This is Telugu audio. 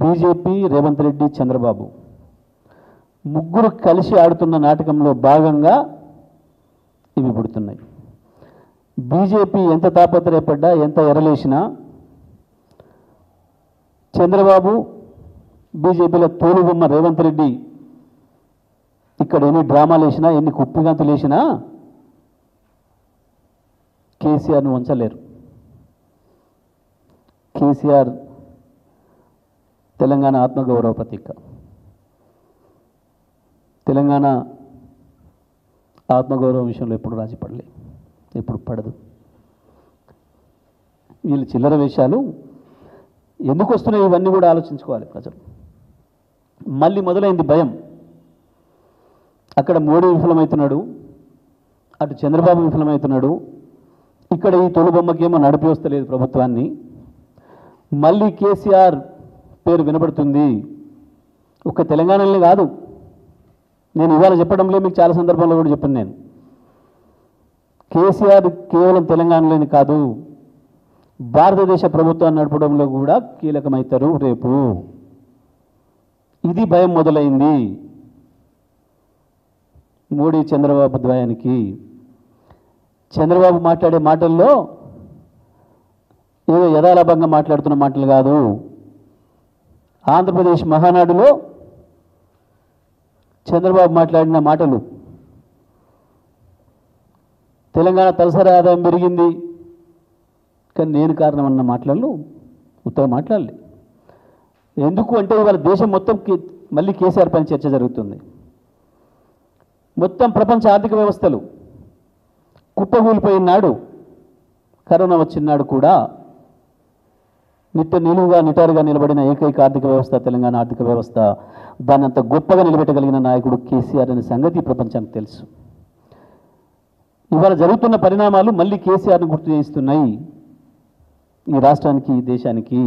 బీజేపీ, రేవంత్ రెడ్డి, చంద్రబాబు ముగ్గురు కలిసి ఆడుతున్న నాటకంలో భాగంగా ఇవి పుడుతున్నాయి. బీజేపీ ఎంత తాపత్రయపడ్డా, ఎంత ఎరలేసినా చంద్రబాబు బీజేపీలో తోలుబొమ్మ రేవంత్ రెడ్డి ఇక్కడ ఎన్ని డ్రామాలు వేసినా, ఎన్ని కుప్పిగంతులు వేసినా కేసీఆర్ను ఉంచలేరు. కేసీఆర్ తెలంగాణ ఆత్మగౌరవ ప్రతీక. తెలంగాణ ఆత్మగౌరవం విషయంలో ఎప్పుడు రాజీ పడలే, ఎప్పుడు పడదు. వీళ్ళు చిల్లర వేషాలు ఎందుకు వస్తున్నాయి ఇవన్నీ కూడా ఆలోచించుకోవాలి ప్రజలు. మళ్ళీ మొదలైంది భయం. అక్కడ మోడీ విఫలమవుతున్నాడు, అటు చంద్రబాబు విఫలమవుతున్నాడు, ఇక్కడ ఈ తొలుబొమ్మకేమో నడిపి వస్తలేదు ప్రభుత్వాన్ని. మళ్ళీ కేసీఆర్ పేరు వినబడుతుంది. ఒక్క తెలంగాణలోనే కాదు, నేను ఇవాళ చెప్పడంలో మీకు చాలా సందర్భంలో కూడా చెప్పాను. నేను కేసీఆర్ కేవలం తెలంగాణలోనే కాదు, భారతదేశ ప్రభుత్వాన్ని నడపడంలో కూడా కీలకమవుతారు రేపు. ఇది భయం మొదలైంది మోడీ చంద్రబాబు ద్వయానికి. చంద్రబాబు మాట్లాడే మాటల్లో ఏదో యథాలాభంగా మాట్లాడుతున్న మాటలు కాదు. ఆంధ్రప్రదేశ్ మహానాడులో చంద్రబాబు మాట్లాడిన మాటలు, తెలంగాణ తలసరి ఆదాయం పెరిగింది కానీ నేను కారణం అన్న మాటలు ఉత్తగా మాట్లాడలే. ఎందుకు అంటే ఇవాళ దేశం మొత్తం మళ్ళీ కేసీఆర్ పైన చర్చ జరుగుతుంది. మొత్తం ప్రపంచ ఆర్థిక వ్యవస్థలు కుప్పగూలిపోయినాడు, కరోనా వచ్చినాడు కూడా నిటారుగా నిలబడిన ఏకైక ఆర్థిక వ్యవస్థ తెలంగాణ ఆర్థిక వ్యవస్థ. దాన్ని అంత గొప్పగా నిలబెట్టగలిగిన నాయకుడు కేసీఆర్ అనే సంగతి ప్రపంచానికి తెలుసు. ఇవాళ జరుగుతున్న పరిణామాలు మళ్ళీ కేసీఆర్ను గుర్తు చేయిస్తున్నాయి ఈ రాష్ట్రానికి, ఈ దేశానికి.